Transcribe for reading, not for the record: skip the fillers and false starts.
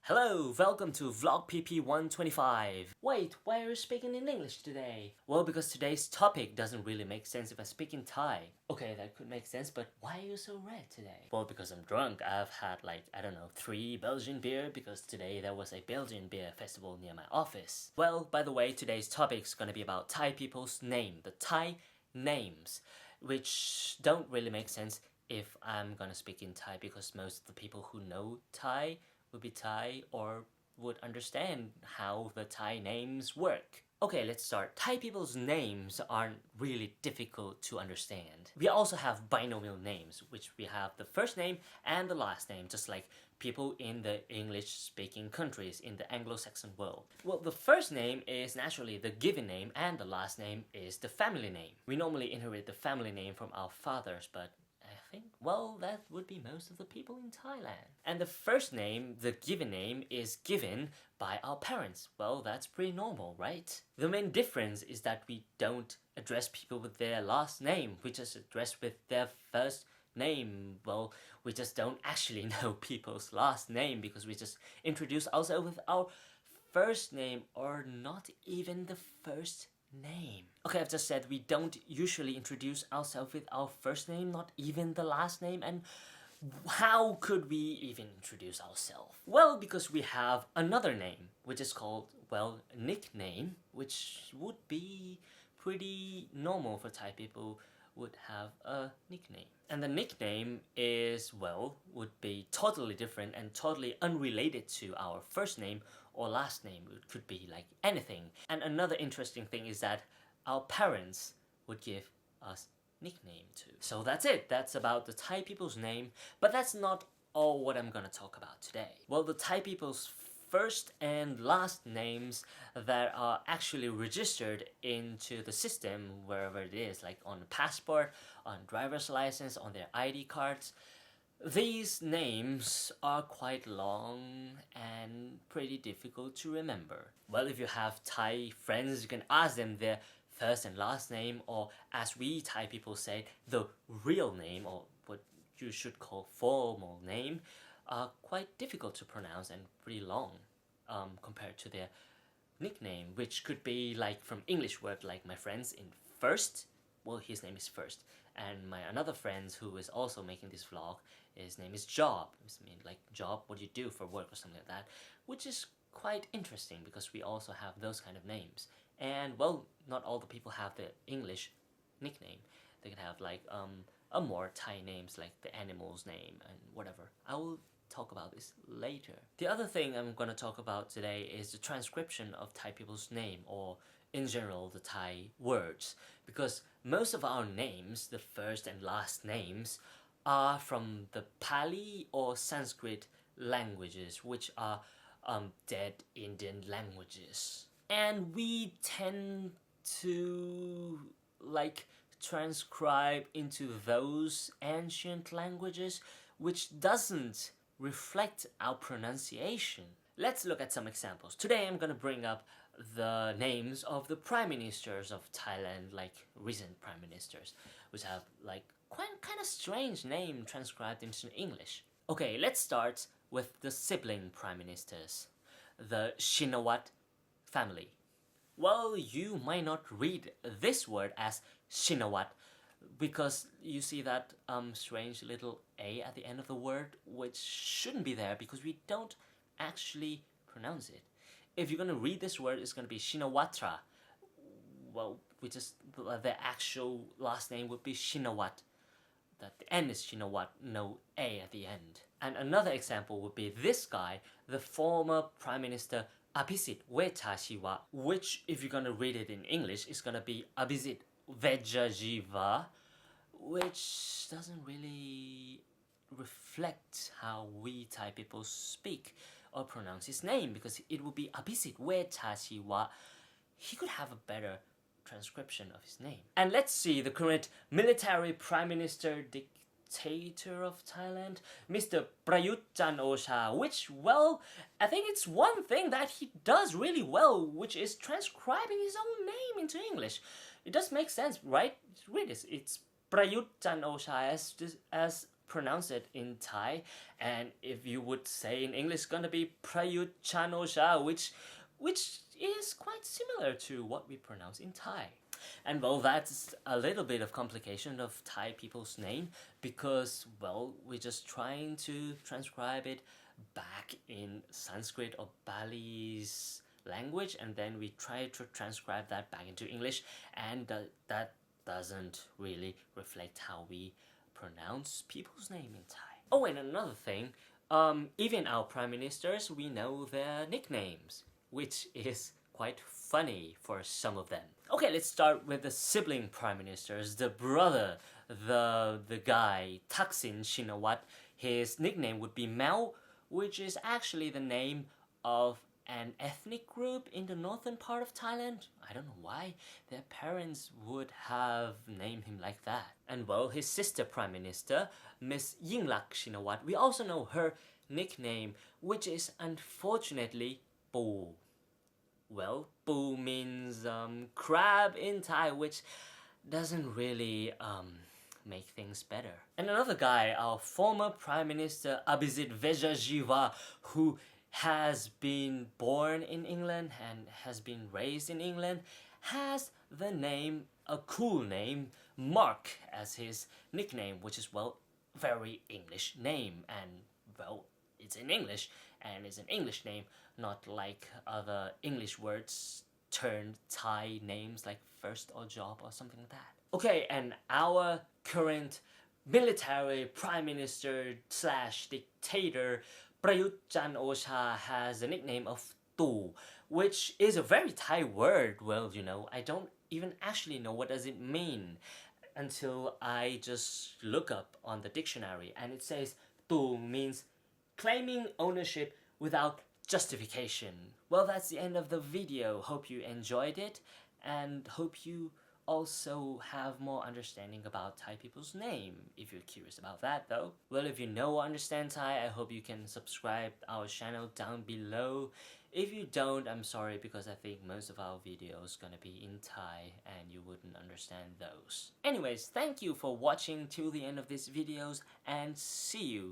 Hello, welcome to vlog PP125. Wait, why are you speaking in English today? Well, because today's topic doesn't really make sense if I speak in Thai. Okay, that could make sense, but why are you so red today? Well, because I'm drunk. I've had I don't know, 3 Belgian beer because today there was a Belgian beer festival near my office. Well, by the way, today's topic is gonna be about Thai people's name, the Thai names, which don't really make sense if I'm gonna speak in Thai because most of the people who know Thai would be Thai or would understand how the Thai names work. Okay, let's start. Thai people's names aren't really difficult to understand. We also have binomial names, which we have the first name and the last name, just like people in the English-speaking countries in the Anglo-Saxon world. Well, the first name is naturally the given name and the last name is the family name. We normally inherit the family name from our fathers, but well, that would be most of the people in Thailand. And the first name, the given name, is given by our parents. Well, that's pretty normal, right? The main difference is that we don't address people with their last name. We just address with their first name. Well, we just don't actually know people's last name because we just introduce ourselves with our first name or not even the first name. Okay, I've just said we don't usually introduce ourselves with our first name, not even the last name, and how could we even introduce ourselves? Well, because we have another name, which is called, well, nickname, which would be pretty normal for Thai people would have a nickname. And the nickname is, well, would be totally different and totally unrelated to our first name or last name. It could be like anything. And another interesting thing is that our parents would give us nickname too. So that's it. That's about the Thai people's name, but that's not all what I'm gonna talk about today. Well, the Thai people's first and last names that are actually registered into the system wherever it is, like on a passport, on driver's license, on their ID cards. These names are quite long and pretty difficult to remember. Well, if you have Thai friends, you can ask them their first and last name, or as we Thai people say, the real name, or what you should call formal name, are quite difficult to pronounce and pretty long compared to their nickname, which could be like from English word, like my friends in First. Well, his name is First, and my another friend who is also making this vlog, his name is Job. I mean, like job, what do you do for work or something like that, which is quite interesting because we also have those kind of names. And well, not all the people have the English nickname. They can have like a more Thai names like the animal's name and whatever. I will talk about this later. The other thing I'm gonna talk about today is the transcription of Thai people's name, or in general the Thai words, because most of our names, the first and last names, are from the Pali or Sanskrit languages, which are dead Indian languages. And we tend to like transcribe into those ancient languages, which doesn't reflect our pronunciation. Let's look at some examples. Today I'm gonna bring up the names of the prime ministers of Thailand, like recent prime ministers, which have like quite kind of strange name transcribed into English. Okay, let's start with the sibling prime ministers, the Shinawat family. Well, you might not read this word as Shinawat because you see that strange little A at the end of the word, which shouldn't be there because we don't actually pronounce it. If you're gonna read this word, it's gonna be Shinawatra. Well, the actual last name would be Shinawat. That the N is Shinawat, no A at the end. And another example would be this guy, the former Prime Minister Abhisit Vejajiva, which if you're gonna read it in English, is gonna be Abhisit Vejajiva, which doesn't really reflect how we Thai people speak or pronounce his name, because it would be Abhisit Vejajiva. He could have a better transcription of his name. And let's see the current military prime minister dictator of Thailand, Mr. Prayut Chan-o-cha, which, well, I think it's one thing that he does really well, which is transcribing his own name into English. It does make sense, right? Read this. It's Prayut Chan-o-cha as pronounce it in Thai, and if you would say in English, it's gonna be Prayut Chan O Cha, which is quite similar to what we pronounce in Thai. And well, that's a little bit of complication of Thai people's name because, well, we're just trying to transcribe it back in Sanskrit or Bali's language, and then we try to transcribe that back into English, and that doesn't really reflect how we pronounce people's name in Thai. Oh, and another thing, even our prime ministers, we know their nicknames, which is quite funny for some of them. Okay, let's start with the sibling prime ministers, the brother, the guy, Thaksin Shinawat. His nickname would be Mao, which is actually the name of an ethnic group in the northern part of Thailand. I don't know why their parents would have named him like that. And well, his sister prime minister, Miss Yingluck Shinawat, we also know her nickname, which is unfortunately Po. Well, Po means crab in Thai, which doesn't really make things better. And another guy, our former Prime Minister Abhisit Vejjajiva, who has been born in England and has been raised in England, has the name, a cool name, Mark as his nickname, which is, well, very English name, and well, it's in English, and it's an English name, not like other English words turned Thai names like first or job or something like that. Okay, and our current military prime minister slash dictator Prayut Chan O Cha has the nickname of Tu, which is a very Thai word. Well, you know, I don't even actually know what does it mean until I just look up on the dictionary, and it says Tu means claiming ownership without justification. Well, that's the end of the video. Hope you enjoyed it, and hope you also have more understanding about Thai people's name, if you're curious about that though. Well, if you know or understand Thai, I hope you can subscribe our channel down below. If you don't, I'm sorry, because I think most of our videos gonna be in Thai and you wouldn't understand those. Anyways, thank you for watching till the end of this videos, and see you